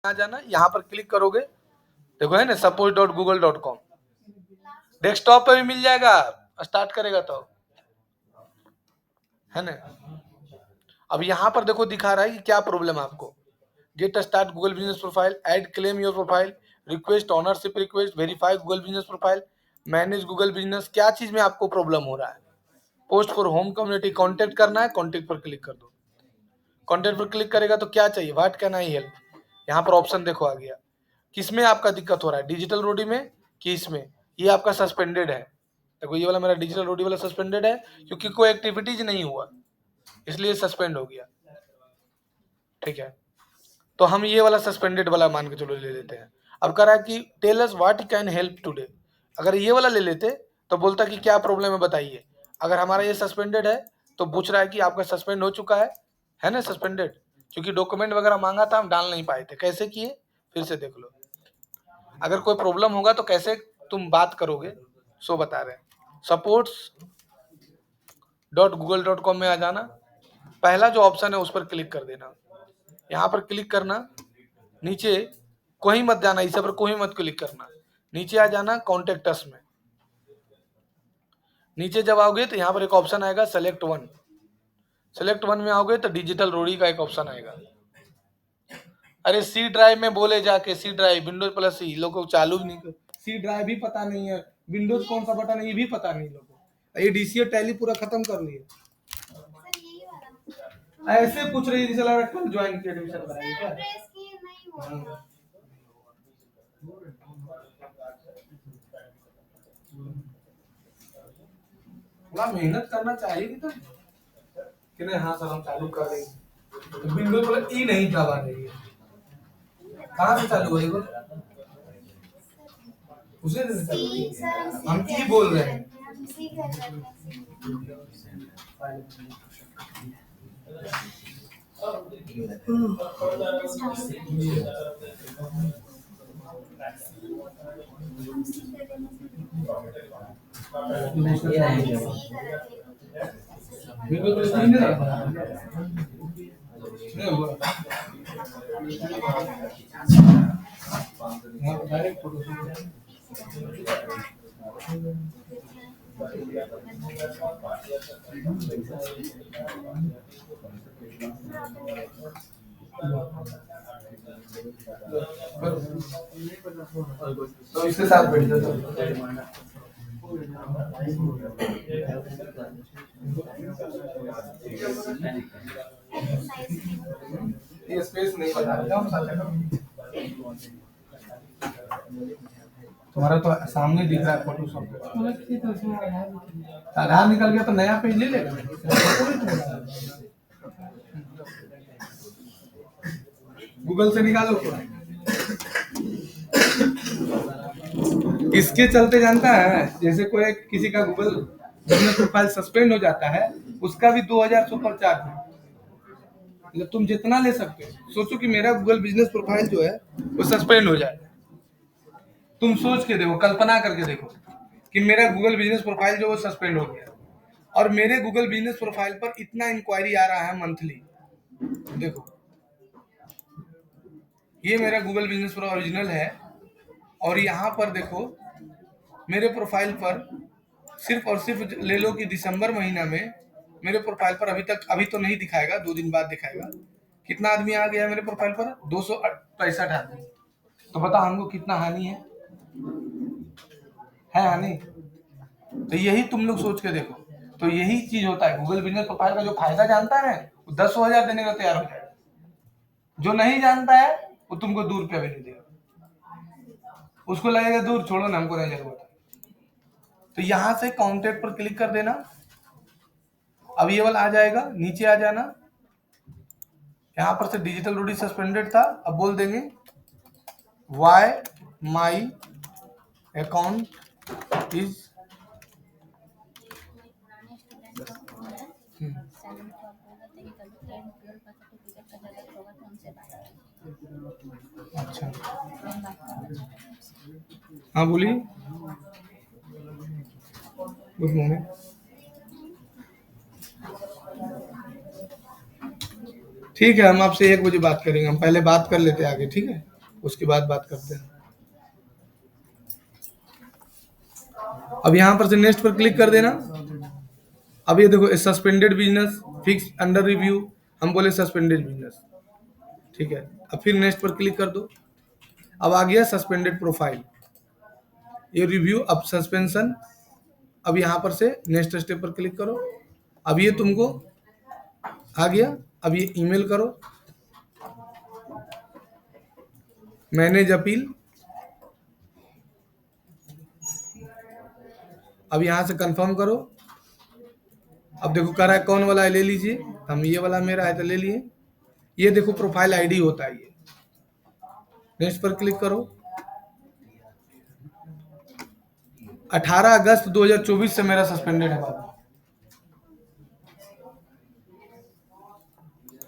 आ जाना, यहाँ पर क्लिक करोगे, देखो है ना support.google.com, डेस्कटॉप पे भी मिल जाएगा, स्टार्ट करेगा तो है ना। अब यहाँ पर देखो दिखा रहा है कि क्या प्रॉब्लम है आपको। Get start Google business profile, add claim your profile, request ownership request, verify Google business profile, manage Google business. क्या चीज में आपको प्रॉब्लम हो रहा है? Post for home community, contact करना है, कॉन्टेक्ट पर क्लिक कर दो। कॉन्टेक्ट पर क्लिक करेगा तो क्या चाहिए, व्हाट कैन आई हेल्प, यहाँ पर ऑप्शन देखो आ गया। किसमें आपका दिक्कत हो रहा है, डिजिटल रोडी में कि इसमें? ये आपका सस्पेंडेड है, देखो ये वाला मेरा डिजिटल रोडी वाला सस्पेंडेड है, क्योंकि कोई एक्टिविटीज नहीं हुआ इसलिए सस्पेंड हो गया। ठीक है, तो हम ये वाला सस्पेंडेड वाला मान के चलो ले लेते हैं। अब कह रहा है कि tell us what can help today, अगर ये वाला ले लेते तो बोलता कि क्या प्रॉब्लम है बताइए। अगर हमारा ये सस्पेंडेड है तो पूछ रहा है कि आपका सस्पेंड हो चुका है ना सस्पेंडेड, क्योंकि डॉक्यूमेंट वगैरह मांगा था हम डाल नहीं पाए थे। कैसे किए फिर से देख लो, अगर कोई प्रॉब्लम होगा तो कैसे तुम बात करोगे, सो बता रहे हैं। supports.google.com में आ जाना, पहला जो ऑप्शन है उस पर क्लिक कर देना। यहाँ पर क्लिक करना, नीचे कोई मत जाना, इसे पर कोई मत क्लिक करना, नीचे आ जाना कॉन्टेक्ट अस में। नीचे जब आओगे तो यहाँ पर एक ऑप्शन आएगा सेलेक्ट वन, सेलेक्ट वन में आओगे तो डिजिटल रोडी का एक ऑप्शन आएगा। अरे सी ड्राइव में बोले जाके, सी ड्राइव विंडोज प्लस सी, लोगों को चालू भी नहीं कर, सी ड्राइव भी पता नहीं है, विंडोज कौन सा बटन है ये भी पता नहीं लोगों को। ये डीसीए टैली पूरा खत्म कर लिए, ऐसे पूछ रही है जैसे लग रहा है कल ज्वाइन किया एडमिशन कराएंगे क्या। थोड़ा मेहनत करना चाहिए कि नहीं। हाँ सर हम चालू कर देंगे, विंडोज प्लस ई नहीं दबा रही है, कहाँ से चालू होगी उसे हम ई बोल रहे हैं। तो इसके साथ बैठ जाओ। ये स्पेस नहीं बता रहा हम साथ तुम्हारा तो सामने दिख रहा है फोटोशॉप पे, आधार निकल गया तो नया पेज ले लेगा। गूगल से निकालो, इसके चलते जानता है, जैसे कोई किसी का गूगल बिजनेस प्रोफाइल सस्पेंड हो जाता है उसका भी 2000 सुपर चार्ज है, मतलब तुम जितना ले सकते हो। सोचो कि मेरा गूगल बिजनेस प्रोफाइल जो है वो सस्पेंड हो जाए, तुम सोच के देखो, कल्पना करके देखो कि मेरा गूगल बिजनेस प्रोफाइल जो वो सस्पेंड हो गया और मेरे गूगल बिजनेस प्रोफाइल पर इतना इंक्वायरी आ रहा है मंथली। देखो ये मेरा गूगल बिजनेस प्रो ओरिजिनल है और यहाँ पर देखो मेरे प्रोफाइल पर सिर्फ और सिर्फ ले लो कि दिसंबर महीना में मेरे प्रोफाइल पर अभी तो नहीं दिखाएगा, 2 दिन बाद दिखाएगा कितना आदमी आ गया मेरे प्रोफाइल पर, 265 आदमी। तो बता हमको कितना हानि है हानि। तो यही तुम लोग सोच के देखो, तो यही चीज होता है। गूगल बिजनेस प्रोफाइल का जो फायदा जानता है वो 10,000 देने का तैयार हो जाएगा, जो नहीं जानता है वो तुमको 2 रुपया भी नहीं देगा, उसको लगेगा दूर छोड़ो ना, हमको नहीं जरूरत। तो यहां से कॉन्टेक्ट पर क्लिक कर देना, अब ये वाला आ जाएगा, नीचे आ जाना, यहाँ पर से डिजिटल रोडी सस्पेंडेड था, अब बोल देंगे वाई माई अकाउंट इज अच्छा। हाँ बोलिए, गुड मॉर्निंग। ठीक है हम आपसे 1 बजे बात करेंगे, हम पहले बात कर लेते हैं आगे, ठीक है। उसके बाद बात करते हैं। अब यहाँ पर से नेक्स्ट पर क्लिक कर देना। अब ये देखो suspended business fix under review, हम बोले सस्पेंडेड बिजनेस, ठीक है। अब फिर नेक्स्ट पर क्लिक कर दो। अब आ गया सस्पेंडेड प्रोफाइल, ये रिव्यू अब सस्पेंशन। अब यहाँ पर से नेक्स्ट स्टेप पर क्लिक करो। अब ये तुमको आ गया। अब ये ईमेल करो, मैनेज अपील। अब यहाँ से कंफर्म करो। अब देखो कह रहा है कौन वाला है, ले लीजिए। हम ये वाला मेरा है तो ले लिए। ये देखो प्रोफाइल आईडी होता है ये। नेक्स्ट पर क्लिक करो। 18 अगस्त 2024 से मेरा सस्पेंडेड है बाबा।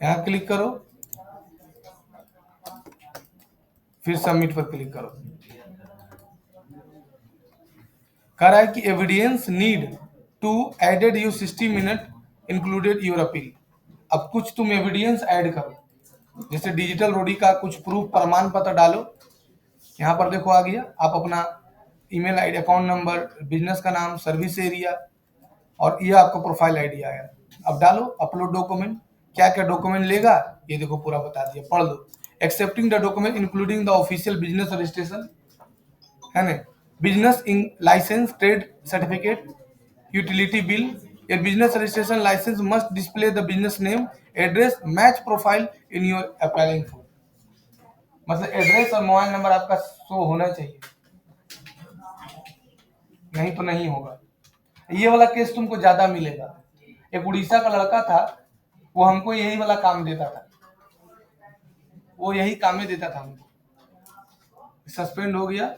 यहाँ क्लिक करो, फिर सबमिट पर क्लिक करो। कह रहा है कि evidence need to added you 60 minute included your appeal. अब कुछ तुम एविडेंस ऐड करो, जैसे डिजिटल रोडी का कुछ प्रूफ प्रमाण पत्र डालो। यहाँ पर देखो आ गया। आप अपना email ID, account number, business का नाम, सर्विस एरिया, और ये आपका प्रोफाइल आईडी आया। अब डालो अपलोड डॉक्यूमेंट। क्या क्या डॉक्यूमेंट लेगा ये देखो पूरा बता दिया, पढ़ लो। Accepting the document including the official business registration, है ना, business in licence, trade certificate, utility bill. A business registration licence must display the business name, address, match profile in your applying for. मतलब address और mobile number आपका show होना चाहिए, नहीं तो नहीं होगा। ये वाला केस तुमको ज्यादा मिलेगा। एक उड़ीसा का लड़का था, वो हमको यही वाला काम देता था, वो यही काम में देता था हमको। सस्पेंड हो गया,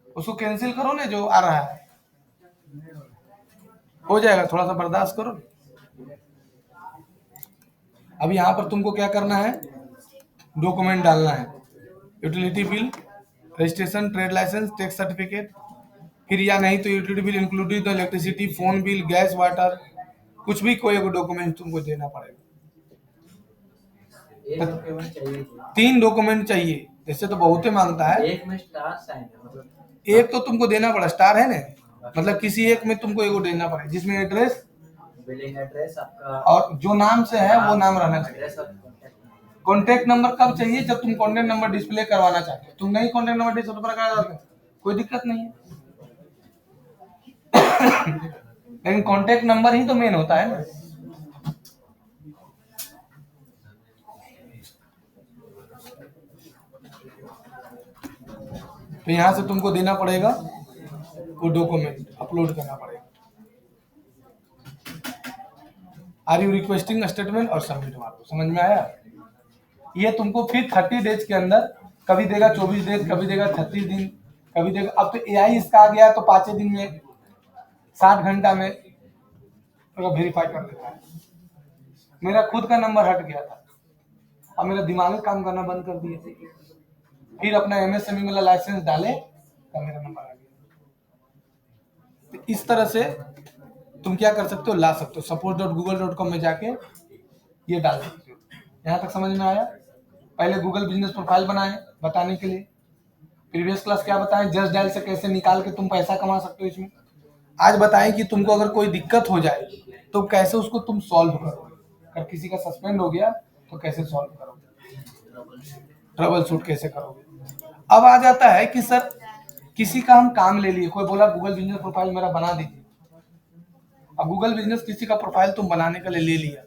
उसको कैंसिल करो ना जो आ रहा है, हो जाएगा, थोड़ा सा बर्दाश्त करो। अब यहाँ पर तुमको क्या करना है, डॉक्यूमेंट डालना है, utility bill, registration, trade licence, tax certificate, फिर या नहीं तो utility bill including the electricity, phone bill, gas, water, कुछ भी कोई डॉक्यूमेंट तुमको देना पड़ेगा। तीन डॉक्यूमेंट चाहिए, इससे तो बहुत ही मांगता है। एक में स्टार साइन है, मतलब एक तो तुमको देना पड़ा, स्टार है ना, मतलब किसी एक में तुमको एगो देना पड़ेगा, जिसमें एड्रेस, बिलिंग एड्रेस आपका, और जो नाम से है वो नाम रहना चाहिए। कॉन्टेक्ट नंबर कब चाहिए, जब तुम कॉन्टेक्ट नंबर डिस्प्ले करवाना चाहते हो। तुम नहीं कॉन्टेक्ट नंबर डिस्प्ले करा, कोई दिक्कत नहीं है। लेकिन कॉन्टेक्ट नंबर ही तो मेन होता है ना। तो यहां से तुमको देना पड़ेगा वो डॉक्यूमेंट, अपलोड करना पड़ेगा। आर यू रिक्वेस्टिंग स्टेटमेंट और सबमिट मार दो। समझ में आया? ये तुमको फिर 30 डेज के अंदर, कभी देगा 24 डेज, कभी देगा 36 दिन, कभी देगा। अब तो एआई इसका आ गया, तो 5 दिन में, 60 घंटा में वेरीफाई कर देता है। मेरा खुद का नंबर हट गया था, अब मेरा दिमाग काम करना बंद कर दिए। फिर अपना एमएसएमई वाला लाइसेंस डाले तो मेरा नंबर आ गया। तो इस तरह से तुम क्या कर सकते हो, ला सकते हो। support.google.com में जाके ये डाल सकते हो। यहाँ तक समझ में आया? पहले गूगल बिजनेस प्रोफाइल बनाए बताने के लिए, प्रीवियस क्लास क्या बताएं, जस्ट डायल से कैसे निकाल के तुम पैसा कमा सकते हो इसमें। आज बताएं कि तुमको अगर कोई दिक्कत हो जाए तो कैसे उसको तुम सॉल्व करोगे। अगर किसी का सस्पेंड हो गया तो कैसे सॉल्व करोगे, ट्रबल शूट कैसे करोगे। अब आ जाता है कि सर किसी का हम काम ले लिए, कोई बोला गूगल बिजनेस प्रोफाइल मेरा बना दीजिए। अब गूगल बिजनेस किसी का प्रोफाइल तुम बनाने के लिए ले लिया,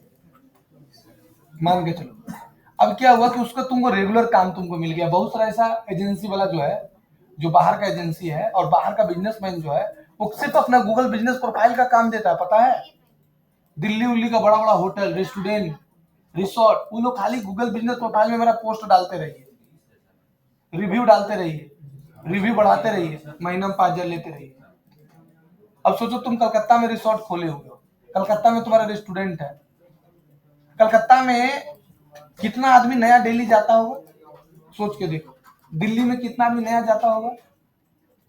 मान के चलो। अब क्या हुआ कि उसका तुमको रेगुलर काम तुमको मिल गया। बहुत सारा ऐसा एजेंसी वाला जो है, जो बाहर का एजेंसी है और बाहर का बिजनेसमैन जो है, वो सिर्फ अपना गूगल बिजनेस प्रोफाइल का काम देता है, पता है। दिल्ली उल्ली का बड़ा बड़ा होटल, रेस्टोरेंट, रिसोर्ट, वो लोग खाली गूगल बिजनेस प्रोफाइल में मेरा पोस्ट डालते रहिए, रिव्यू डालते रहिए, रिव्यू बढ़ाते रहिए, महीना में 5,000 लेते रहिए। अब सोचो तुम कलकत्ता में रिसोर्ट खोले हुए हो, कलकत्ता में तुम्हारा रेस्टोरेंट है, कलकत्ता में कितना आदमी नया डेली जाता होगा, सोच के देखो। दिल्ली में कितना आदमी नया जाता होगा,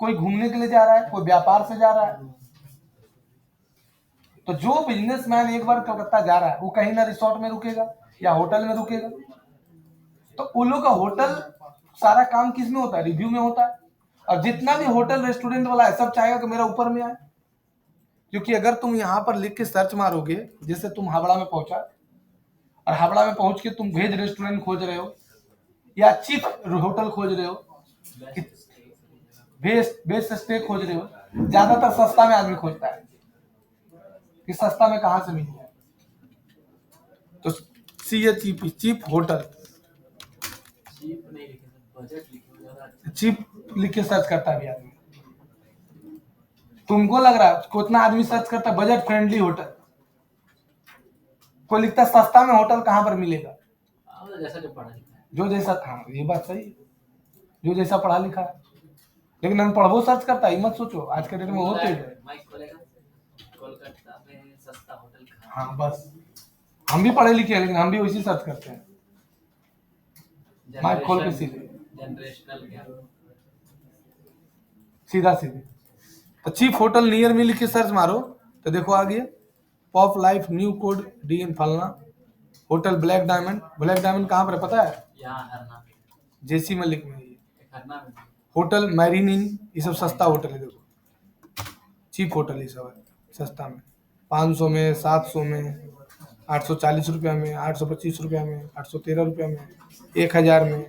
कोई घूमने के लिए जा रहा है, कोई व्यापार से जा रहा है। तो जो बिजनेसमैन एक बार कलकत्ता जा रहा है, वो कहीं ना रिसोर्ट में रुकेगा या होटल में रुकेगा। तो उन लोग का होटल सारा काम किस में होता है? रिव्यू में होता है। और जितना भी होटल रेस्टोरेंट वाला है सब चाहेगा कि मेरा ऊपर में आए, क्योंकि अगर तुम यहाँ पर लिख के सर्च मारोगे, जैसे तुम हावड़ा में पहुंचा और हावड़ा में पहुंच के तुम वेज रेस्टोरेंट खोज रहे हो या चीप होटल खोज रहे हो, बेस्ट स्टे खोज रहे हो, ज्यादातर सस्ता में आदमी खोजता है कि सस्ता में कहां से मिल जाए। तो सी ए चीप होटल, चीप लिख के सर्च करता है आदमी। तुमको लग रहा है कितना आदमी सर्च करता है बजट फ्रेंडली होटल, कोई लिखता है सस्ता में होटल कहां पर मिलेगा? जो जैसा, हाँ ये बात सही है, जो जैसा पढ़ा लिखा है। लेकिन हम पढ़वो सर्च करता है, मत सोचो आज के डेट में होते हैं। हाँ बस, हम भी पढ़े लिखे हैं लेकिन हम भी वैसे सर्च करते हैं, माइक खोल के सीधा सीधे। तो चीप होटल नियर में लिख के सर्च मारो तो देखो आ गया pop life new code D N फलना hotel black diamond. Black diamond कहाँ पर है पता है? जेसी मलिक में है। होटल मैरिन इन, ये सब सस्ता होटल है, देखो चीप होटल ये सब है, सस्ता में 500 में, 700 में, 840 रुपया में, 825 रुपया में, 813 रुपया में, 1000 में।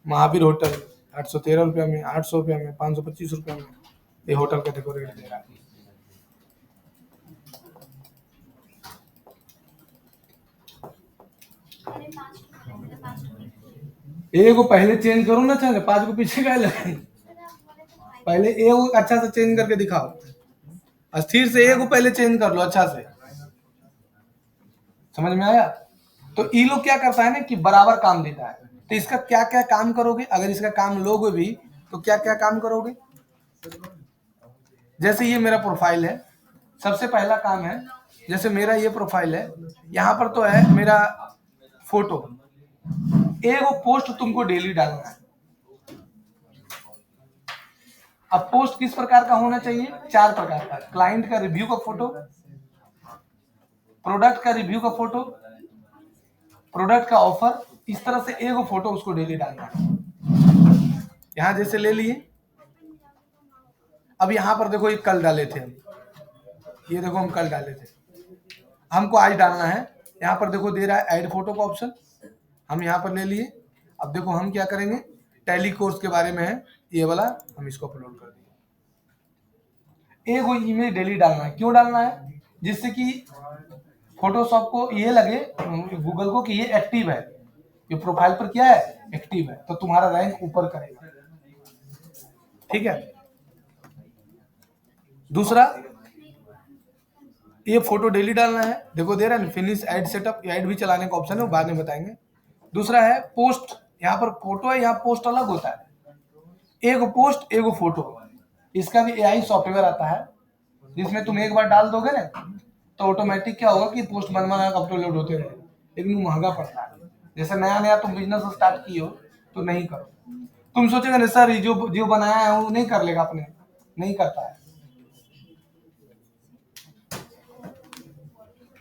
महावीर होटल 813 रुपया में, 800 रुपया में, 525 रुपया में। ये होटल का देखो रेट दे रहा है। एगो पहले चेंज करो ना, चले 5 को पीछे का लगे, पहले एगो अच्छा से चेंज करके दिखाओ, अस्थिर से एगो पहले चेंज कर लो अच्छा से, समझ में आया? तो ई लोग क्या करता है ना कि बराबर काम देता है, तो इसका क्या क्या काम करोगे, अगर इसका काम लोगे भी तो क्या क्या काम करोगे? जैसे ये मेरा प्रोफाइल है, सबसे पहला काम है, जैसे मेरा ये प्रोफाइल है, यहाँ पर तो है मेरा फोटो, एगो पोस्ट तुमको डेली डालना है। अब पोस्ट किस प्रकार का होना चाहिए? 4 प्रकार का, क्लाइंट का रिव्यू का फोटो, प्रोडक्ट का रिव्यू का फोटो, प्रोडक्ट का ऑफर, इस तरह से एगो फोटो उसको डेली डालना है। यहां जैसे ले लिए, अब यहां पर देखो ये कल डाले थे हम, ये देखो हम कल डाले थे, हमको आज डालना है। यहाँ पर देखो दे रहा है ऐड फोटो का ऑप्शन, हम यहाँ पर ले लिए। अब देखो हम क्या करेंगे, टैली कोर्स के बारे में है ये वाला, हम इसको अपलोड कर दिए। एगो इमेज डेली डालना है, क्यों डालना है? जिससे कि फोटोशॉप को ये लगे, गूगल को, कि ये एक्टिव है, ये प्रोफाइल पर क्या है, एक्टिव है, तो तुम्हारा रैंक ऊपर करेगा। ठीक है। दूसरा, ये फोटो डेली डालना है, देखो दे रहा है फिनिश ऐड सेटअप, ऐड भी चलाने का ऑप्शन है, बाद में बताएंगे। दूसरा है पोस्ट, यहाँ पर फोटो है, यहाँ पोस्ट अलग होता है, एगो पोस्ट एगो फोटो, इसका भी एआई सॉफ्टवेयर आता है, जिसमें तुम एक बार डाल दोगे ना तो ऑटोमेटिक क्या होगा कि पोस्ट बन अपलोड होते रहे, लेकिन वो महंगा पड़ता है। जैसे नया नया तुम बिजनेस स्टार्ट किए हो तो नहीं करो, तुम सोचेगा ना सर जो जो बनाया है वो नहीं कर लेगा, अपने नहीं करता है।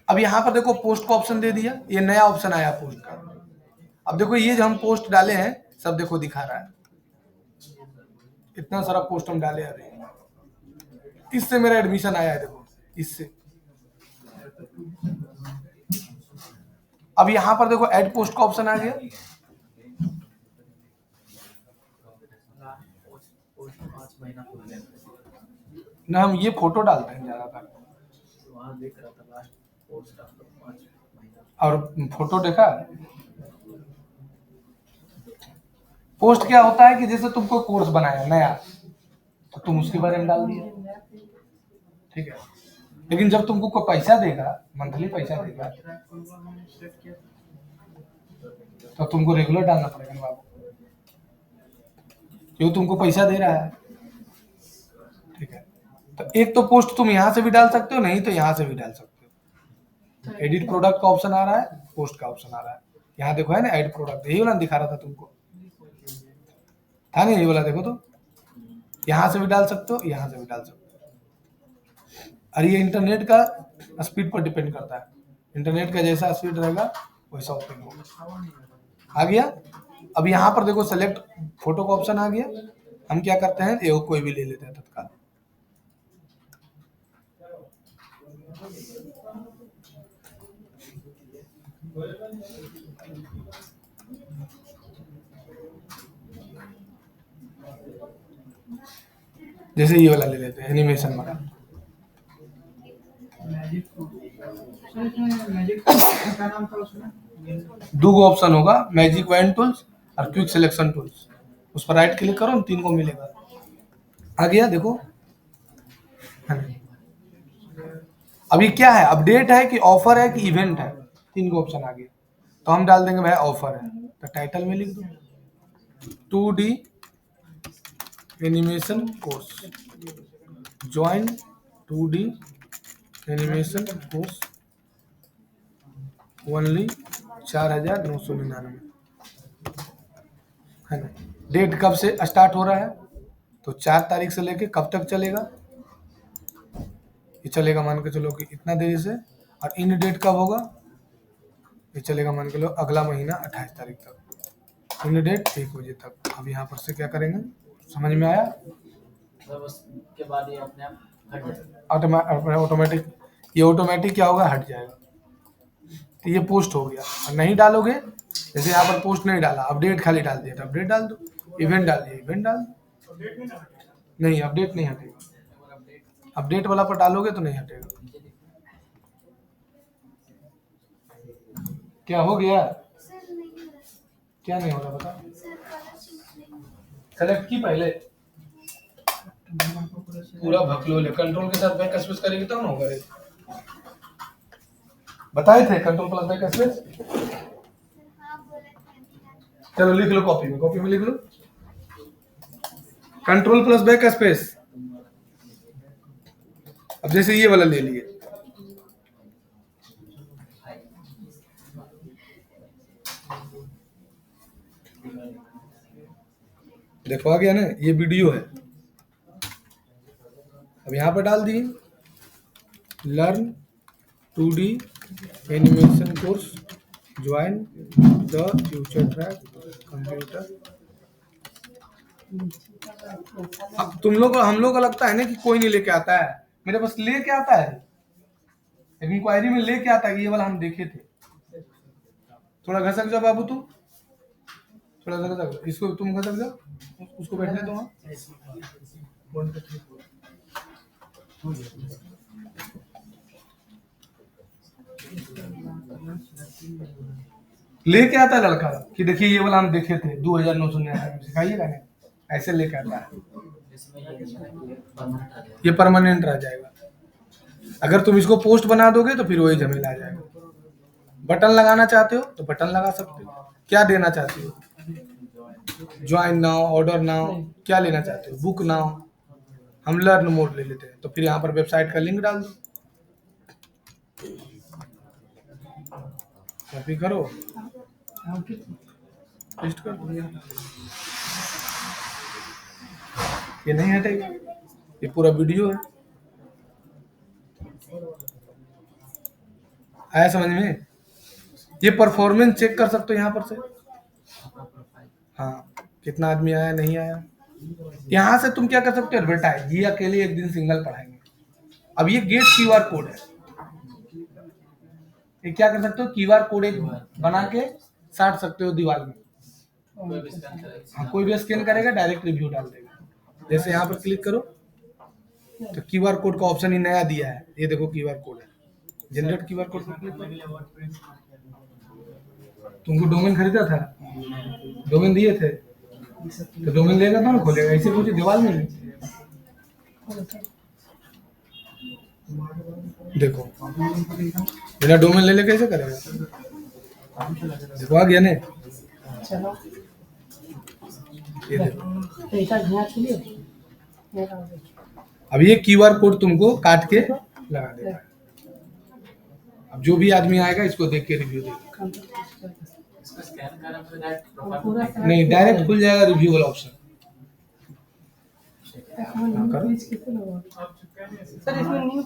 अब यहाँ पर देखो पोस्ट का ऑप्शन दे दिया, ये नया ऑप्शन आया पोस्ट का। अब देखो ये जो हम पोस्ट डाले हैं सब देखो दिखा रहा है, इतना सारा पोस्ट हम डाले, अरे इससे मेरा एडमिशन आया है, देखो इससे। अब यहाँ पर देखो ऐड पोस्ट का ऑप्शन आ गया, ना हम ये फोटो डालते हैं ज्यादातर, और फोटो देखा। पोस्ट क्या होता है कि जैसे तुमको कोर्स बनाया नया तो तुम उसके बारे में डाल दिया, ठीक है। लेकिन जब तुमको कोई पैसा देगा, मंथली पैसा देगा, तो तुमको रेगुलर डालना पड़ेगा बाबू, क्यों तुमको पैसा दे रहा है, ठीक है। तो एक तो पोस्ट तुम यहाँ से भी डाल सकते हो, नहीं तो यहाँ से भी डाल सकते हो। एडिट प्रोडक्ट का ऑप्शन आ रहा है, पोस्ट का ऑप्शन आ रहा है, यहाँ देखो है ना ऐड प्रोडक्ट, यही वाला दिखा रहा था तुमको, था नहीं यही वाला, देखो तो यहाँ से भी डाल सकते हो, यहाँ से भी डाल सकते हो। और ये इंटरनेट का स्पीड पर डिपेंड करता है, इंटरनेट का जैसा स्पीड रहेगा वैसा ओपन होगा। आ गया। अब यहाँ पर देखो सेलेक्ट फोटो का ऑप्शन आ गया। हम क्या करते हैं, ये कोई भी ले लेते हैं तत्काल। जैसे ये वाला ले लेते हैं, एनिमेशन वाला। दो ऑप्शन होगा, मैजिक वैन टूल्स और क्विक सिलेक्शन टूल्स। उस पर राइट क्लिक करो, तीन को मिलेगा। आ गया देखो। अब ये क्या है, अपडेट है कि ऑफर है कि इवेंट है, तीन को ऑप्शन आ गया। तो हम डाल देंगे भाई ऑफर है, तो टाइटल में लिख दो 2D animation course, join 2D animation course only 4,999 है ना। डेट कब से स्टार्ट हो रहा है, तो 4 तारीख से लेके कब तक चलेगा, ये चलेगा मान के चलो कि इतना देरी से। और इन डेट कब होगा, ये चलेगा मान के लो अगला महीना 28 तारीख तक, इन डेट 1 बजे तक। अब यहाँ पर से क्या करेंगे, समझ में आया। उसके बाद ये अपने आप हट जाएगा, ऑटोमेटिक, ये ऑटोमेटिक क्या होगा, हट जाएगा। तो ये पोस्ट हो गया। और नहीं डालोगे, जैसे यहाँ पर पोस्ट नहीं डाला, अपडेट खाली डाल दिया, तो अपडेट डाल दो, इवेंट डाल दिया, इवेंट डाल दो। नहीं, अपडेट नहीं हटेगा, अपडेट वाला पर डालोगे तो नहीं हटेगा। क्या हो गया, क्या नहीं हो रहा बता। सेलेक्ट की पहले पूरा भकलोल है, कंट्रोल के साथ बैक स्पेस करेगी तब ना होगा। रे बताए थे कंट्रोल प्लस बैक स्पेस, चलो लिख लो कॉपी में, कॉपी में लिख लो कंट्रोल प्लस बैक स्पेस। अब जैसे ये वाला ले लिए, देखो आ गया ना, ये वीडियो है। अब यहाँ पर डाल दिए learn 2D animation course, join the future track computer. अब तुम लोग, हम लोग को लगता है ना कि कोई नहीं लेके आता है, मेरे पास लेके आता है, इंक्वायरी में लेके आता है। ये वाला हम देखे थे। थोड़ा घसक जाओ बाबू, तुम थोड़ा घसक, इसको तुम घसक जाओ, उसको बैठने दो वहाँ। लेके आता है लड़का कि देखिए ये वाला हम देखे थे 2,999 सिखाइएगा ना, ऐसे लेके आता है, ये परमानेंट रह जाएगा। अगर तुम इसको पोस्ट बना दोगे तो फिर वही झमेला आ जाएगा। बटन लगाना चाहते हो तो बटन लगा सकते हो, क्या देना चाहते हो, ज्वाइन नाउ, ऑर्डर नाउ, क्या लेना चाहते हो, बुक नाउ। हम लर्न मोड ले लेते हैं, तो फिर यहाँ पर वेबसाइट का लिंक डाल दो, कॉपी करो, पेस्ट कर दो। ये नहीं हटेगा, ये पूरा वीडियो है। आया समझ में। ये परफॉर्मेंस चेक कर सकते हो यहाँ पर से, हाँ कितना आदमी आया नहीं आया। यहाँ से तुम क्या कर सकते हो, एडवर्टाइज, ये अकेले एक दिन सिंगल पढ़ाएंगे। अब ये गेट क्यूआर कोड है, ये क्या कर सकते हो, क्यूआर कोड एक बना के साट सकते हो दीवार में। हाँ, कोई भी स्कैन करेगा डायरेक्ट रिव्यू डाल देगा। जैसे यहाँ पर क्लिक करो तो क्यूआर कोड का ऑप्शन ही नया दिया है, ये देखो क्यूआर कोड है, जनरेट क्यूआर कोड पर क्लिक करो। तुमको डोमेन खरीदा था, डोमेन दिए थे, तो डोमेन लेगा तो ना खोलेगा, ऐसे कुछ दीवार में नहीं। देखो बिना डोमेन ले ले कैसे करेगा, देखो आ गया ने। ये देखो, अब ये क्यूआर कोड तुमको काट के लगा देगा। अब जो भी आदमी आएगा इसको देख के रिव्यू देगा। इसको स्कैन करें तो डायरेक्ट प्रोफाइल नहीं, डायरेक्ट खुल जाएगा रिव्यू वाला ऑप्शन।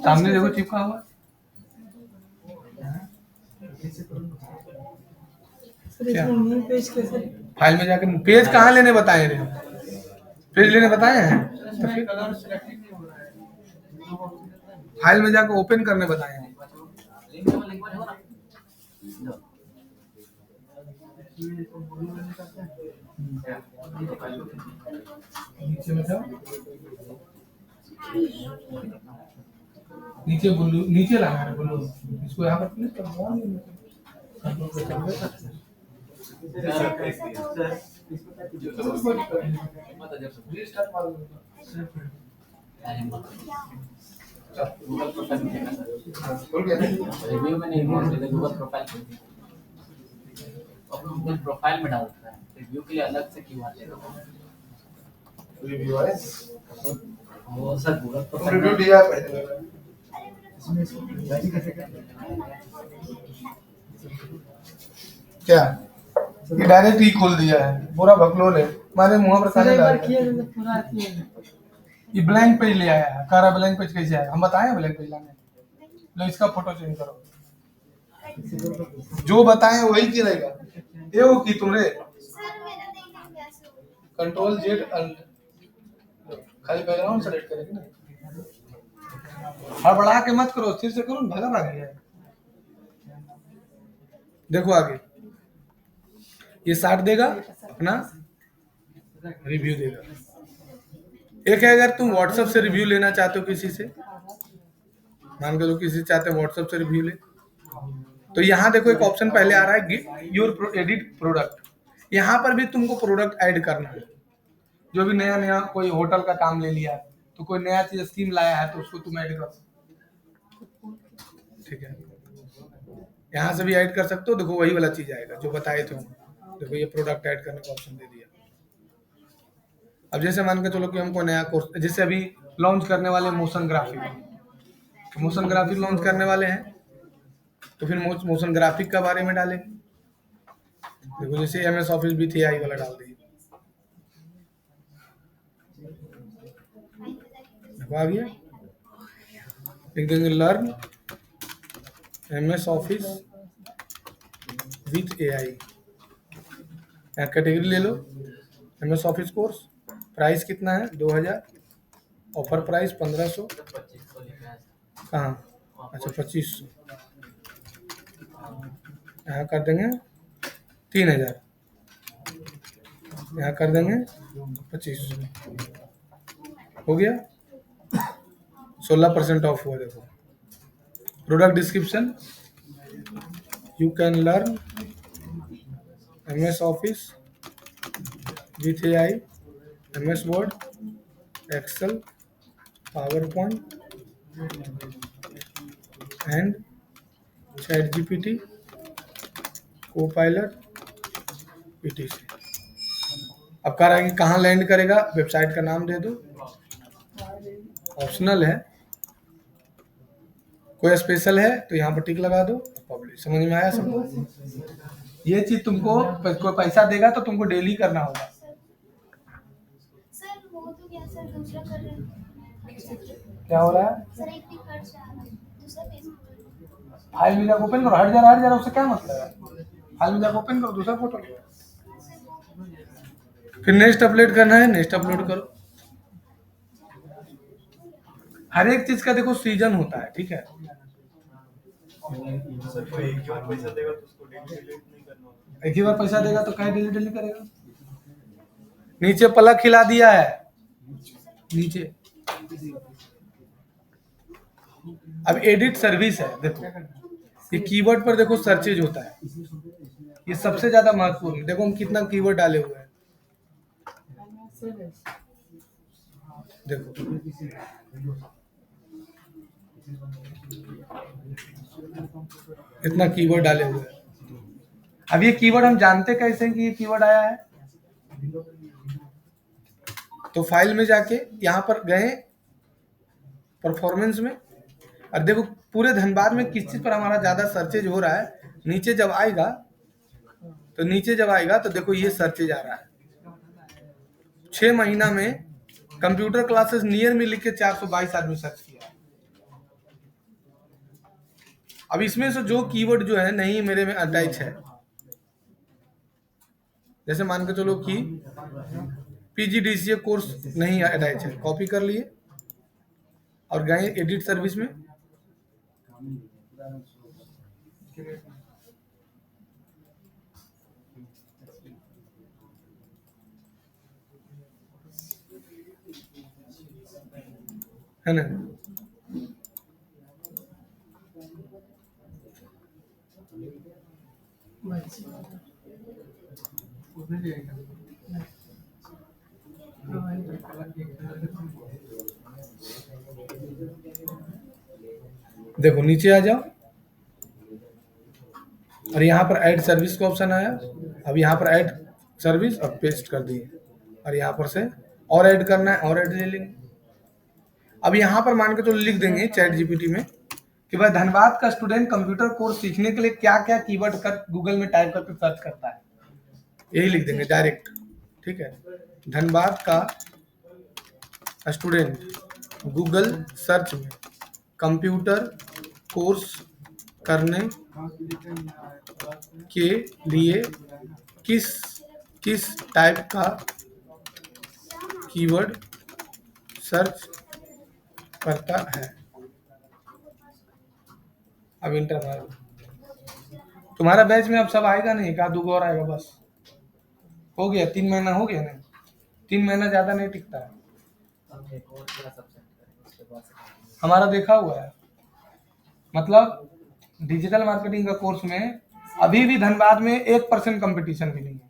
सामने देखो चिपका हुआ, क्या? फाइल में जाकर पेज कहाँ लेने बताए रे, पेज लेने बताए हैं, तो फिर फाइल में जाकर ओपन करने बताए हैं। नीचे में जाओ, नीचे ब्लू, नीचे लाना है ब्लू, इसको यहाँ पर क्लिक करना है, कंट्रोल पे चल रीस्टार्ट मारो। गूगल प्रोफाइल में देखा सर, रिव्यू में नहीं हुआ, सीधे गूगल प्रोफाइल पे थी। और गूगल प्रोफाइल में डालता है, रिव्यू के लिए अलग से क्यों आते हैं रिव्यू है, वो सर गूगल प्रोफाइल रिव्यू में दिया पहले। क्या ये डायरेक्ट ही खोल दिया है, पूरा भकलोल है, हमारे मुंह पर खाने डाल दिया। ये ब्लैंक पेज ले आया है, कारा ब्लैंक पेज कैसे आया, हम बताएं ब्लैंक पेज लाने, लो इसका फोटो चेंज करो, जो बताएं वही की रहेगा, ये वो की तुमरे कंट्रोल जेड खाली बैकग्राउंड सेलेक्ट करेंगे ना, हड़बड़ा के मत करो, स्थिर से करो, भागा भाग गया है। देखो आगे ये 60 देगा, अपना रिव्यू देगा। एक है अगर तुम व्हाट्सएप से रिव्यू लेना चाहते हो किसी से, मान के लो किसी चाहते हो व्हाट्सएप से रिव्यू ले, तो यहाँ देखो एक ऑप्शन पहले आ रहा है योर एडिट प्रोडक्ट, यहाँ पर भी तुमको प्रोडक्ट ऐड करना है। जो भी नया नया कोई होटल का काम ले लिया तो कोई नया चीज स्कीम लाया है तो उसको तुम ऐड करो, ठीक है, यहाँ से भी ऐड कर सकते हो। देखो वही वाला चीज आएगा जो बताए थे, देखो ये प्रोडक्ट ऐड करने का ऑप्शन दे दिया। अब जैसे मान के चलो कि हमको नया कोर्स, जैसे अभी लॉन्च करने वाले मोशन ग्राफिक लॉन्च करने वाले हैं, तो फिर मोशन ग्राफिक के बारे में डालेंगे। देखो जैसे MS ऑफिस VTI वाला डाल दिए, देखो आ गया, लिख देंगे learn MS office with AI, यहाँ कैटेगरी ले लो MS ऑफिस कोर्स, प्राइस कितना है 2000, ऑफर प्राइस 1500, 2500 लिखा है कहाँ, अच्छा 2500, यहाँ कर देंगे 3000, यहाँ कर देंगे 2500, हो गया 16% ऑफ हुआ। देखो product description, you can learn MS office with AI, MS word, Excel, PowerPoint and ChatGPT, Copilot, PTC। अब कह रहा है कि कहाँ लैंड करेगा, वेबसाइट का नाम दे दो, ऑप्शनल है, कोई स्पेशल है तो यहाँ पर टिक लगा दो, पब्लिश। समझ में आया सबको? ये चीज तुमको कोई पैसा देगा तो तुमको डेली करना होगा। सर वो तो क्या सर दूसरा कर रहे हैं, क्या हो रहा है, सर एक भी खर्च आ रहा है दूसरा पेज फाइल में जाकर ओपन करो, हट जा रहा, उससे क्या मतलब है, फाइल में जाकर ओपन करो, दूसरा फोटो लो, फिर नेक्स्ट अपलोड करना है, नेक्स्ट अपलोड करो। हर एक चीज का देखो सीजन होता है, ठीक है, एक ही बार पैसा देगा तो कहीं डेली डेली करेगा। नीचे पलक खिला दिया है, नीचे अब एडिट सर्विस है, देखो ये कीवर्ड पर देखो सर्चेज होता है, ये सबसे ज्यादा महत्वपूर्ण। देखो हम कितना कीवर्ड डाले हुए हैं, देखो इतना कीवर्ड डाले हुए हैं। अब ये कीवर्ड हम जानते कैसे हैं कि ये कीवर्ड आया है, तो फाइल में जाके यहाँ पर गए परफॉर्मेंस में, और देखो पूरे धनबाद में किस चीज पर हमारा ज्यादा सर्चेज हो रहा है। नीचे जब आएगा तो देखो ये सर्चेज आ रहा है। 6 महीना में कंप्यूटर क्लासेस नियर में लिख के 422 आदमी सर्च किया। अब इसमें से जो कीवर्ड जो है नहीं मेरे में अटैच है, जैसे मान के चलो कि PGDCA कोर्स नहीं अटैच है, कॉपी कर लिए और गए एडिट सर्विस में, है ना। देखो नीचे आ जाओ और यहाँ पर ऐड सर्विस का ऑप्शन आया। अब यहाँ पर ऐड सर्विस और पेस्ट कर दिए और यहाँ पर से और ऐड करना है और ऐड ले लेंगे। अब यहाँ पर मान के तो लिख देंगे चैट जीपीटी में कि भाई धनबाद का स्टूडेंट कंप्यूटर कोर्स सीखने के लिए क्या क्या कीवर्ड कर गूगल में टाइप करके सर्च करता है, यही लिख देंगे डायरेक्ट। ठीक है, धनबाद का स्टूडेंट गूगल सर्च में कंप्यूटर कोर्स करने के लिए किस किस टाइप का कीवर्ड सर्च करता है। अब इंटर मारो। तुम्हारा बैच में अब सब आएगा नहीं, एक आध दो और आएगा बस, हो गया 3 महीना हो गया ना, 3 महीना ज्यादा नहीं टिकता है। हमारा देखा हुआ है, मतलब डिजिटल मार्केटिंग का कोर्स में अभी भी धनबाद में 1% कंपटीशन भी नहीं है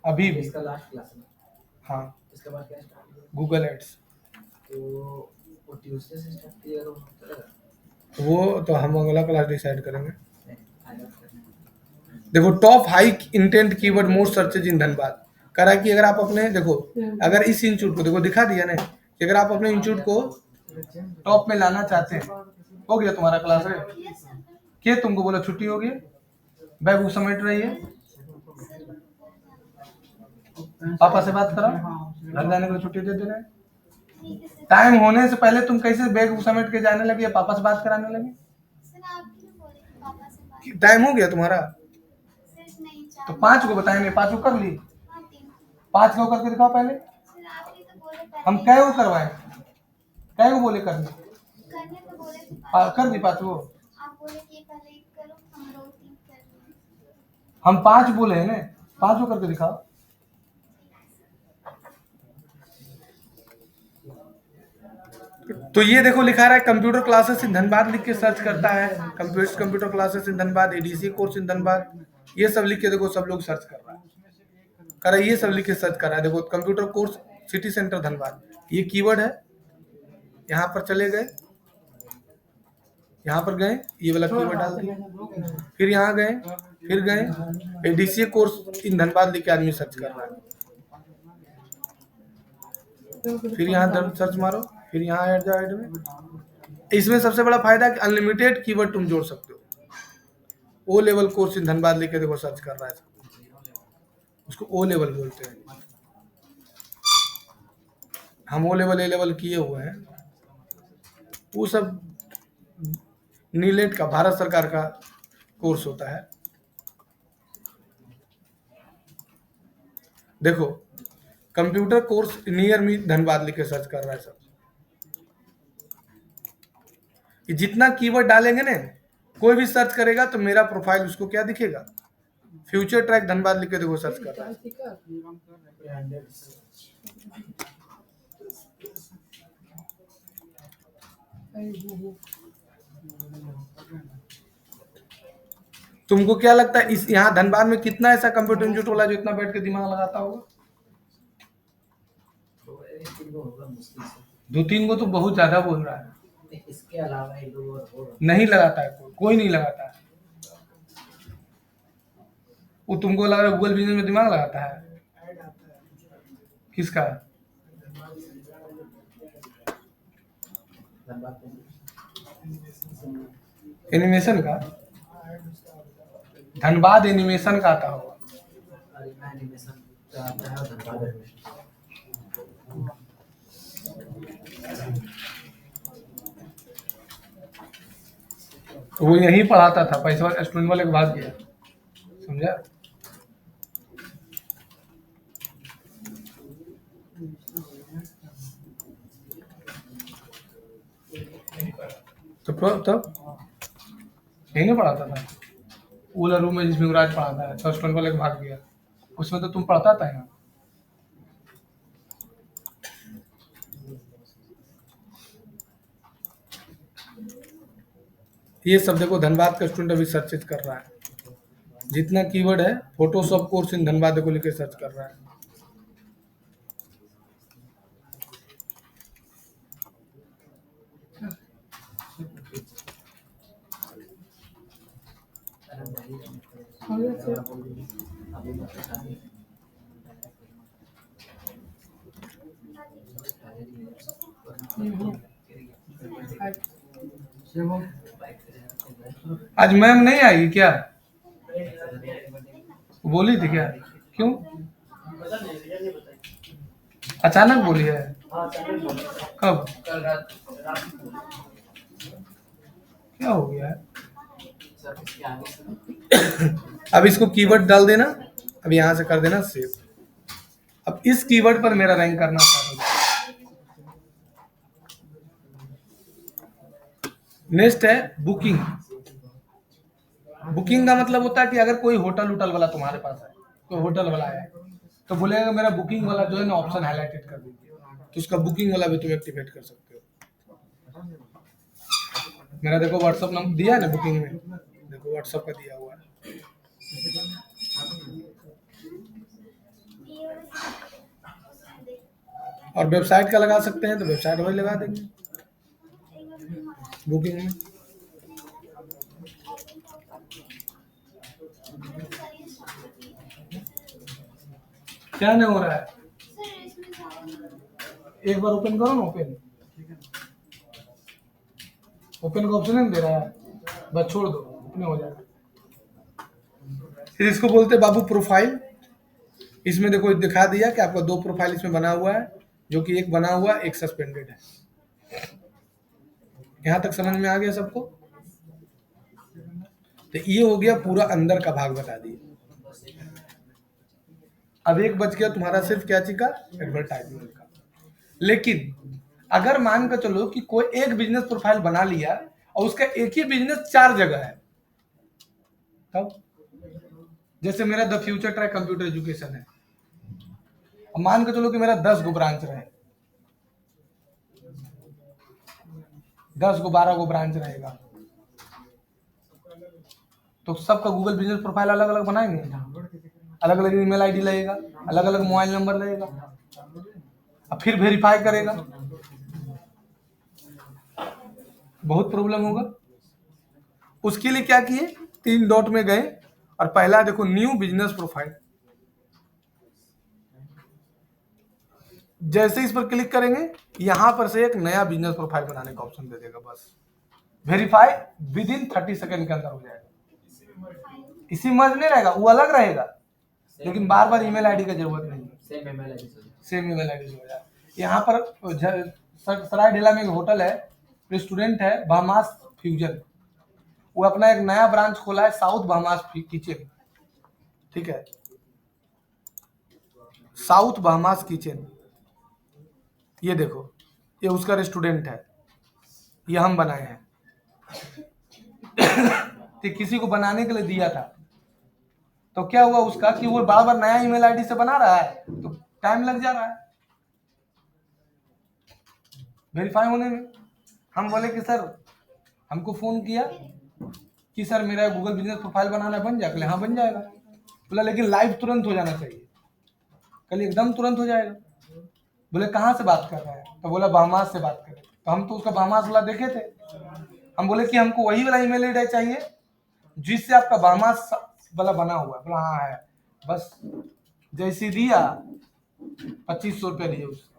अभी भी। इसका लास्ट क्लास में, हाँ, इसके बाद क्या स्टार्ट हुआ? गूगल एड्स, तो वो ट्यूसडे से स्टार्ट किया तो चलेगा? वो तो हम अगला क्लास डिसाइड करेंगे। नहीं, आगे करना है। देखो top high intent keyword most searches in Dhanbad कह रहा है कि अगर आप अपने देखो, अगर इस इंस्टीट्यूट को देखो दिखा दिया ना कि अगर आप अपने इंस्टीट्यूट को टॉप में लाना चाहते हैं, हो गया तुम्हारा क्लास है कि तुमको बोला छुट्टी हो गई, बैग वो समेट रही है, पापा से बात करो, घर जाने के लिए छुट्टी दे दे रहे हैं। टाइम होने से पहले तुम कैसे बैग समेट के जाने लगी, पापा से बात कराने लगी? सर आप क्यों बोले कि पापा से बात? टाइम हो गया तुम्हारा, सर नहीं तो चार 5 को बताएंगे, 5 को कर ली, 5 को करके दिखाओ पहले। सर आप ही तो बोले पहले हम कै को करवाए, कै को बोले करने, करने तो बोले थे पापा। कर दी 5 को, आप बोले कि पहले एक करो, हम 2 3 कर लें। हम 5 बोले हैं ना, 5 को करके दिखाओ। तो ये देखो लिखा रहा है कंप्यूटर क्लासेस इन धनबाद लिख के सर्च करता है, computer classes in Dhanbad, ADC course in Dhanbad, ये सब लिख के देखो सब लोग सर्च कर रहा है, कर रहा है, ये सब लिख के सर्च कर रहा है। देखो computer course city centre Dhanbad, ये कीवर्ड है। यहाँ पर चले गए, यहाँ पर गए, ये वाला कीवर्ड डाल दिया, फिर यहाँ गए, फिर गए, एडीसी कोर्स इन धनबाद लिख के आदमी सर्च कर रहा है, फिर यहाँ सर्च मारो, फिर यहाँ ऐड जाओ ऐड में। इसमें सबसे बड़ा फायदा है कि अनलिमिटेड कीवर्ड तुम जोड़ सकते हो। O level course in Dhanbad लिख के देखो सर्च कर रहा है, उसको ओ लेवल बोलते हैं। हम ओ लेवल ए लेवल किए हुए हैं, वो सब नीलेट का भारत सरकार का कोर्स होता है। देखो computer course near me Dhanbad लिख के सर्च कर रहा है सब। ये जितना कीवर्ड डालेंगे ना, कोई भी सर्च करेगा तो मेरा प्रोफाइल उसको क्या दिखेगा, फ्यूचर ट्रैक धनबाद लिख के देखो सर्च कर रहा है। तुमको क्या लगता है इस यहाँ धनबाद में कितना ऐसा कंप्यूटर इंस्टीट्यूट वाला जो इतना बैठ के दिमाग लगाता होगा? तो एक दिन को होगा मुश्किल से। 2-3 को तो बहुत ज्यादा बोल रहा है, इसके अलावा एक दो और नहीं लगाता है कोई नहीं लगाता है। वो तुमको लग रहा है गूगल बिजनेस में दिमाग लगाता है, किसका? एनिमेशन का, धनबाद एनिमेशन का आता होगा। एनिमेशन का आता है, धनबाद एनिमेशन। तो वो यहीं पढ़ाता था, पैसा स्टूडेंट वाले के भाग गया, समझा? तो तब यही नहीं पढ़ाता था वो वाला रूम में जिसमें युवराज पढ़ाता है, 6 स्टोन वाले के भाग गया, उसमें तो तुम पढ़ता था यहाँ। ये सब देखो, धनबाद का स्टूडेंट अभी सर्च कर रहा है, जितना कीवर्ड है फोटोशॉप कोर्स इन धनबाद को लेकर सर्च कर रहा है। आज मैम नहीं आई क्या? बोली थी क्या? क्यों अचानक बोली है? कब? क्या हो गया है? अब इसको कीवर्ड डाल देना, अब यहाँ से कर देना सेव। अब इस कीवर्ड पर मेरा रैंक करना स्टार्ट हो जाएगा। नेक्स्ट है बुकिंग। बुकिंग का मतलब होता है कि अगर कोई होटल वाला तुम्हारे पास है, कोई होटल वाला है, तो बोलेगा मेरा बुकिंग वाला जो है ना ऑप्शन हाईलाइटेड कर दीजिए, तो उसका बुकिंग वाला भी तुम एक्टिवेट कर सकते हो। मेरा देखो व्हाट्सअप नंबर दिया है ना बुकिंग में, देखो व्हाट्सअप का दिया हुआ है। और वेबसाइट का लगा सकते हैं तो वेबसाइट वही लगा देंगे बुकिंग में। क्या नहीं हो रहा है? एक बार ओपन करो ना, ओपन का ऑप्शन नहीं दे रहा है, बस छोड़ दो, ओपन हो जाएगा। फिर इसको बोलते हैं बाबू प्रोफाइल। इसमें देखो दिखा दिया कि आपका 2 प्रोफाइल इसमें बना हुआ है, जो कि एक बना हुआ एक सस्पेंडेड है। यहां तक समझ में आ गया सबको? तो ये हो गया पूरा अंदर का भाग बता दिए। अब एक बच गया तुम्हारा सिर्फ क्या चीज का? एडवर्टाइजमेंट का। लेकिन अगर मान कर चलो कि कोई एक बिजनेस प्रोफाइल बना लिया और उसका एक ही बिजनेस 4 जगह है, तब जैसे मेरा the future track computer education है, अब मान के चलो कि मेरा 10 गो ब्रांच रहे, 10 गो 12 गो ब्रांच रहेगा, तो सबका गूगल बिजनेस प्रोफाइल अलग अलग बनाएंगे, अलग अलग ईमेल आईडी लगेगा, अलग अलग मोबाइल नंबर लगेगा, अब फिर वेरीफाई करेगा, बहुत प्रॉब्लम होगा। उसके लिए क्या किए, 3 डॉट में गए और पहला देखो न्यू बिजनेस प्रोफाइल, जैसे इस पर क्लिक करेंगे यहां पर से एक नया बिजनेस प्रोफाइल बनाने का ऑप्शन दे देगा। बस वेरीफाई विद इन 30 सेकंड के अंदर हो जाएगा। इसी मर्ज नहीं रहेगा, वो अलग रहेगा, लेकिन बार बार ईमेल आईडी का जरूरत नहीं है, सेम ईमेल आईडी से हो जाएगा। यहाँ पर सराय ढेला में एक होटल है, रेस्टोरेंट है बहमास फ्यूजन, वो अपना एक नया ब्रांच खोला है साउथ बहमास किचन, ठीक है, साउथ बहमास किचन। ये देखो ये उसका रेस्टोरेंट है, ये हम बनाए हैं। तो किसी को बनाने के लिए दिया था, तो क्या हुआ उसका कि वो बार बार नया ईमेल आईडी से बना रहा है, तो टाइम लग जा रहा है वेरीफाई होने में। हम बोले कि सर, हमको फोन किया कि सर मेरा गूगल बिजनेस प्रोफाइल बनाना बन जाएगा, हाँ बन जाएगा। बोला लेकिन लाइव तुरंत हो जाना चाहिए, कल एकदम तुरंत हो जाएगा। बोले कहाँ से बात कर रहे हैं, तो बोला बहमास से बात करें, तो हम तो उसका बहमास वाला देखे थे। हम बोले कि हमको वही वाला ईमेल आईडी चाहिए जिससे आपका बहमास वाला बना हुआ है। बोला हाँ है, बस जैसे दिया 2500 रुपये लिए उसको।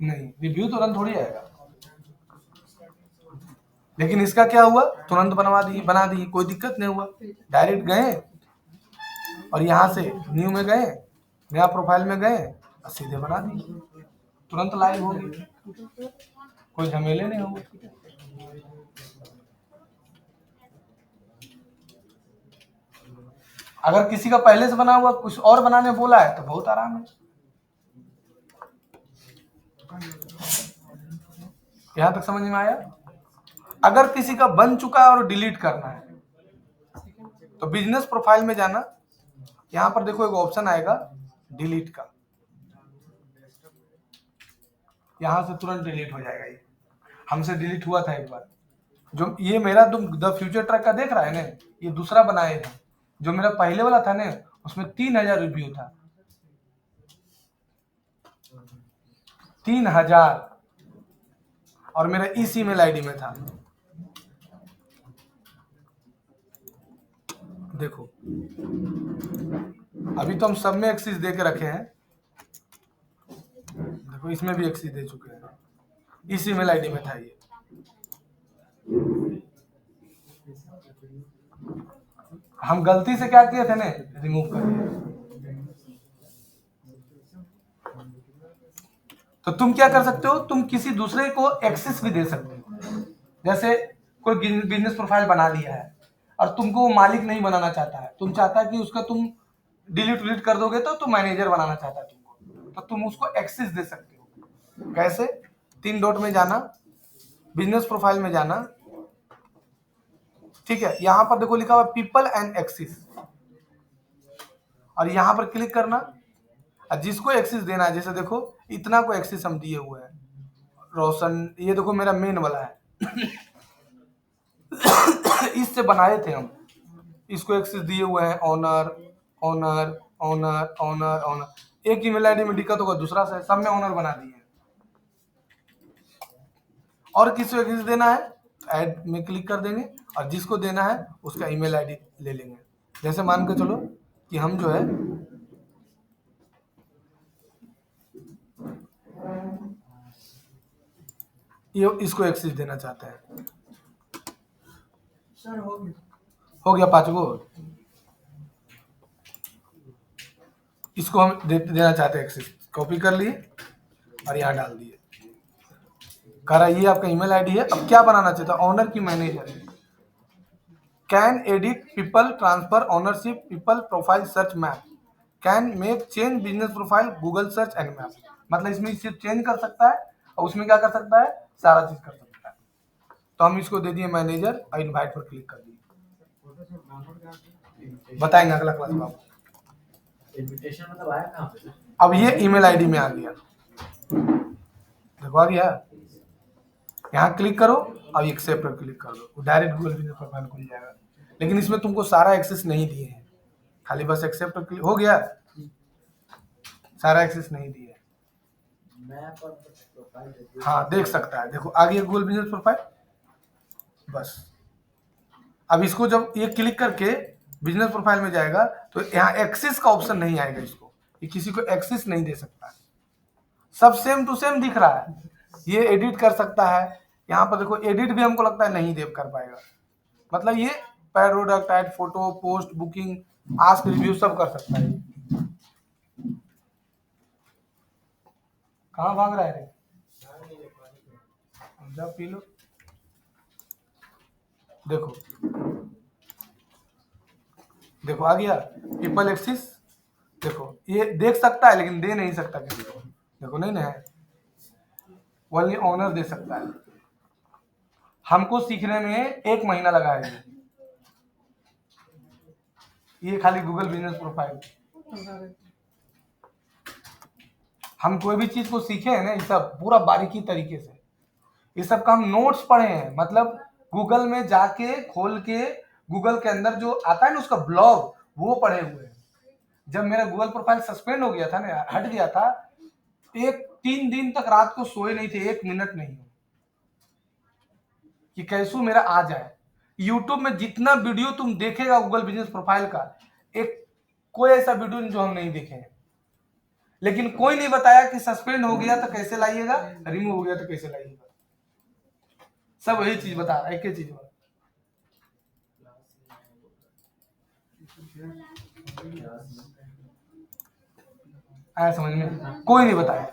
नहीं, रिव्यू तुरंत थोड़ी आएगा, लेकिन इसका क्या हुआ, तुरंत बना दी, कोई दिक्कत नहीं हुआ। डायरेक्ट गए और यहाँ से न्यू में गए, नया प्रोफाइल में गए और सीधे बना दी, तुरंत लाइव होगी, कोई झमेले नहीं होंगे। अगर किसी का पहले से बना हुआ कुछ और बनाने बोला है तो बहुत आराम है। यहां तक समझ में आया? अगर किसी का बन चुका है और डिलीट करना है तो बिजनेस प्रोफाइल में जाना, यहां पर देखो एक ऑप्शन आएगा डिलीट का, यहां से तुरंत डिलीट हो जाएगा। ये हमसे डिलीट हुआ था एक बार। जो ये मेरा तुम द फ्यूचर ट्रक का देख रहा है ना, ये दूसरा बनाए थे। जो मेरा पहले वाला था ना उसमें 3000 रिव्यू था, 3000, और मेरा इस ईमेल आईडी में था। देखो अभी तो हम सब में एक्सेस दे के रखे हैं, देखो इसमें भी एक्सेस दे चुके हैं, इस ईमेल आईडी में था ये। हम गलती से क्या किए थे ना, रिमूव कर दिए। तो तुम क्या कर सकते हो, तुम किसी दूसरे को एक्सेस भी दे सकते हो। जैसे कोई बिजनेस प्रोफाइल बना लिया है और तुमको वो मालिक नहीं बनाना चाहता है, तुम चाहता है कि उसका तुम डिलीट कर दोगे तो तुम मैनेजर बनाना चाहता है तुमको, तो तुम उसको एक्सेस दे सकते हो। कैसे? 3 डॉट में जाना, बिजनेस प्रोफाइल में जाना, ठीक है, यहां पर देखो लिखा हुआ पीपल एंड एक्सेस, और यहां पर क्लिक करना। और जिसको एक्सेस देना है, जैसे देखो इतना को एक्सेस हम दिए हुए हैं, रोशन, ये देखो मेरा मेन वाला है इससे बनाए थे हम, इसको एक्सेस दिए हुए हैं, owner owner owner owner owner. एक ईमेल आईडी में दिक्कत होगा, दूसरा से सब में ऑनर बना दिए। और किसी को एक्सेस देना है ऐड में क्लिक कर देंगे, और जिसको देना है उसका ईमेल आईडी ले लेंगे। जैसे मान के चलो कि हम जो है ये इसको एक्सेस देना चाहते हैं। सर हो गया 5 गो, इसको हम देना चाहते हैं एक्सेस, कॉपी कर लिए और यहाँ डाल दिए। कह रहा ये आपका ईमेल आईडी है। अब क्या बनाना चाहता है, ऑनर की manager, can edit people transfer ownership people profile search map, can make change business profile Google search and map. मतलब इसमें सिर्फ चेंज कर सकता है और उसमें क्या कर सकता है, सारा चीज कर सकता है। तो हम इसको दे दिए मैनेजर और इनवाइट पर क्लिक कर दिए। बताएंगे अगला क्लास में आपको। इनविटेशन मतलब आया कहाँ पे? अब ये ईमेल आईडी में आ गया, देखो आ गया। यहाँ क्लिक करो और एक्सेप्ट पर क्लिक कर दो, डायरेक्ट गूगल बिजनेस प्रोफाइल खुल जाएगा। लेकिन इसमें तुमको सारा एक्सेस नहीं दिए हैं, खाली बस एक्सेप्ट पर क्लिक हो गया, सारा एक्सेस नहीं दिए। मैप और प्रोफाइल हाँ देख सकता है, देखो आ गया गूगल बिजनेस प्रोफाइल। बस अब इसको जब ये क्लिक करके बिजनेस प्रोफाइल में जाएगा तो यहाँ एक्सेस का ऑप्शन नहीं आएगा, इसको ये किसी को एक्सेस नहीं दे सकता। सब सेम टू सेम दिख रहा है। ये एडिट कर सकता है, यहाँ पर देखो एडिट भी हमको लगता है नहीं देव कर पाएगा। मतलब ये product add, photo, post, booking, ask, review सब कर सकता है। कहाँ भाग रहा है रे, जा पी लो। देखो देखो आ गया पीपल एक्सिस, देखो ये देख सकता है लेकिन दे नहीं सकता किसी को, देखो नहीं ना है, ओनली ऑनर दे सकता है। हमको सीखने में 1 महीना लगा है ये खाली गूगल बिजनेस प्रोफाइल। हम कोई भी चीज को सीखे हैं ना, ये सब पूरा बारीकी तरीके से, ये सब का हम नोट्स पढ़े हैं। मतलब गूगल में जाके खोल के गूगल के अंदर जो आता है ना उसका ब्लॉग, वो पढ़े हुए हैं। जब मेरा गूगल प्रोफाइल सस्पेंड हो गया था ना, हट गया था, 3 दिन तक रात को सोए नहीं थे, 1 मिनट नहीं, कि कैसे मेरा आ जाए। यूट्यूब में जितना वीडियो तुम देखेगा गूगल बिजनेस प्रोफाइल का, एक कोई ऐसा वीडियो नहीं जो हम नहीं देखे हैं। लेकिन कोई नहीं बताया कि सस्पेंड हो गया तो कैसे लाइएगा, रिमूव हो गया तो कैसे लाइएगा। सब वही चीज बता रहा है, एक ही चीज बता। आया समझ में? कोई नहीं बताया,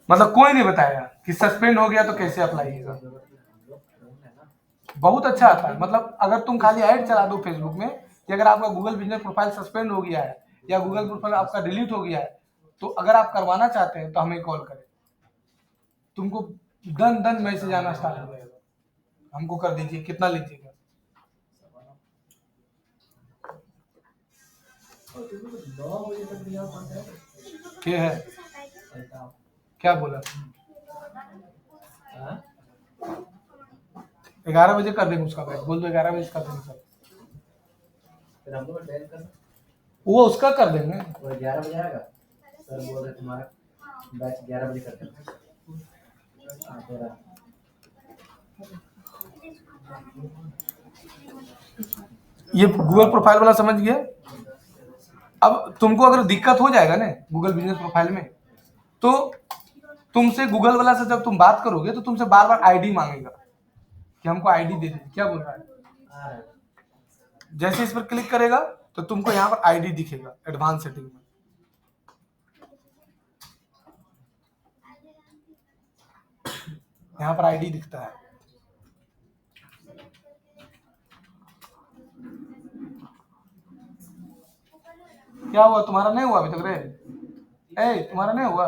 मतलब कोई नहीं बताया कि सस्पेंड हो गया तो कैसे अप्लाई होगा। बहुत अच्छा आता है। मतलब अगर तुम खाली ऐड चला दो फेसबुक में कि अगर आपका गूगल बिजनेस प्रोफाइल सस्पेंड हो गया है या गूगल प्रोफाइल आपका डिलीट हो गया है, तो अगर आप करवाना चाहते हैं तो हमें कॉल करें, तुमको दन दन मैसेज आना स्टार्ट हो जाएगा, हमको कर दीजिए, कितना लीजिएगा। क्या है, क्या बोला? 11 बजे कर देंगे उसका बैच, बोल दो 11 बजे कर देंगे सर। फिर हम लोग डायल करना, वो उसका कर देंगे। वो 11 बजे आएगा सर, बोल रहे तुम्हारा बैच 11 बजे करते हैं। हाँ, तेरा ये गूगल प्रोफाइल वाला समझ गया। अब तुमको अगर दिक्कत हो जाएगा ना गूगल बिजनेस प्रोफाइल में, तो तुमसे गूगल वाला से जब तुम बात करोगे तो तुमसे बार बार आईडी मांगेगा कि हमको आईडी दे दीजिए। क्या बोल रहा है? आ रहा है। जैसे इस पर क्लिक करेगा तो तुमको यहाँ पर आईडी दिखेगा एडवांस सेटिंग में। यहाँ पर आईडी दिखता है। क्या हुआ, तुम्हारा नहीं हुआ अभी तक रे? तुम्हारा नहीं हुआ?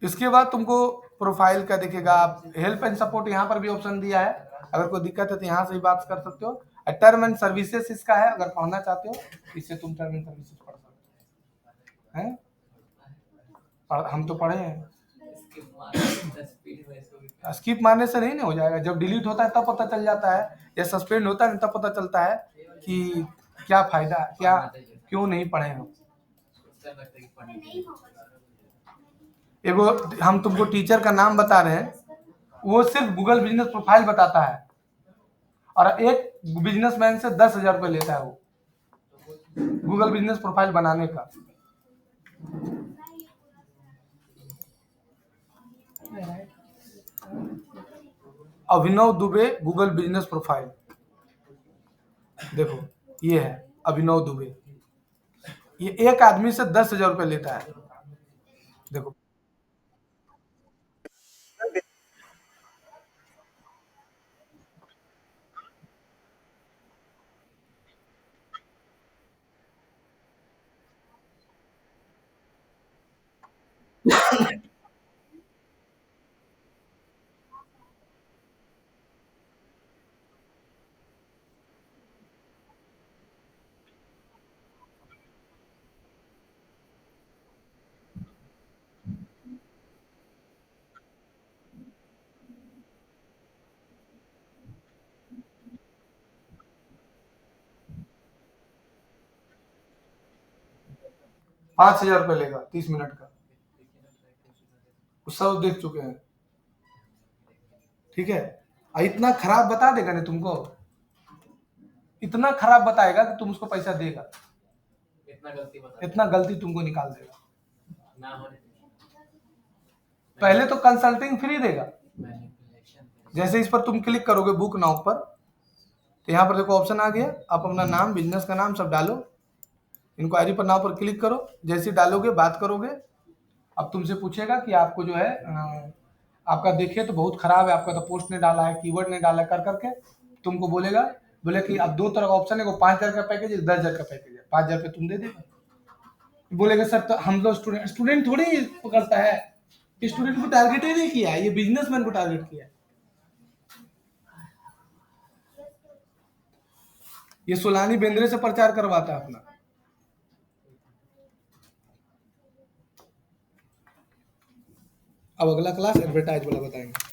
इसके बाद तुमको प्रोफाइल का दिखेगा, आप हेल्प एंड सपोर्ट यहाँ पर भी ऑप्शन दिया है, अगर कोई दिक्कत है तो यहाँ से भी बात कर सकते हो। टर्म एंड सर्विसेज इसका है, अगर पढ़ना चाहते हो इससे तुम टर्म एंड सर्विसेज पढ़ सकते हैं। हम तो पढ़े हैं। स्किप मारने से नहीं हो जाएगा, जब डिलीट होता है तब पता चल जाता है, या सस्पेंड होता है तब पता चलता है कि क्या फायदा, क्या क्यों नहीं पढ़े हम। एगो हम तुमको टीचर का नाम बता रहे हैं, वो सिर्फ गूगल बिजनेस प्रोफाइल बताता है, और एक बिजनेसमैन से 10,000 रुपये लेता है वो गूगल बिजनेस प्रोफाइल बनाने का। अभिनव दुबे गूगल बिजनेस प्रोफाइल, देखो ये है अभिनव दुबे, ये एक आदमी से 10,000 रुपये लेता है। देखो ₹5,000 लेगा 30 मिनट का, सब देख चुके हैं। ठीक है, इतना खराब बता देगा ना तुमको, इतना खराब बताएगा कि तुम उसको पैसा देगा, इतना गलती तुमको निकाल देगा। ना होने पहले तो कंसल्टिंग फ्री देगा। जैसे इस पर तुम क्लिक करोगे बुक नाउ पर, तो यहाँ पर देखो ऑप्शन आ गया, आप अपना नाम, बिजनेस का नाम सब डालो, इंक्वायरी पर नाउ पर क्लिक करो, जैसे डालोगे बात करोगे, अब तुमसे पूछेगा कि आपको जो है आपका देखे तो बहुत खराब है, आपका तो पोस्ट ने डाला है, कीवर्ड ने डाला है, कर करके तुमको बोले कि अब दो तरह का ऑप्शन है, वो 5,000 का पैकेज है, 10,000 का पैकेज है, 5,000 रुपये तुम दे देगा। बोलेगा सर तो हम लोग स्टूडेंट थोड़ी पकड़ता है, स्टूडेंट को टारगेट ही नहीं किया है, ये बिजनेसमैन को टारगेट किया है। ये सोलानी बेंद्रे से प्रचार करवाता है अपना। अब अगला क्लास एडवर्टाइज वाला बताएंगे।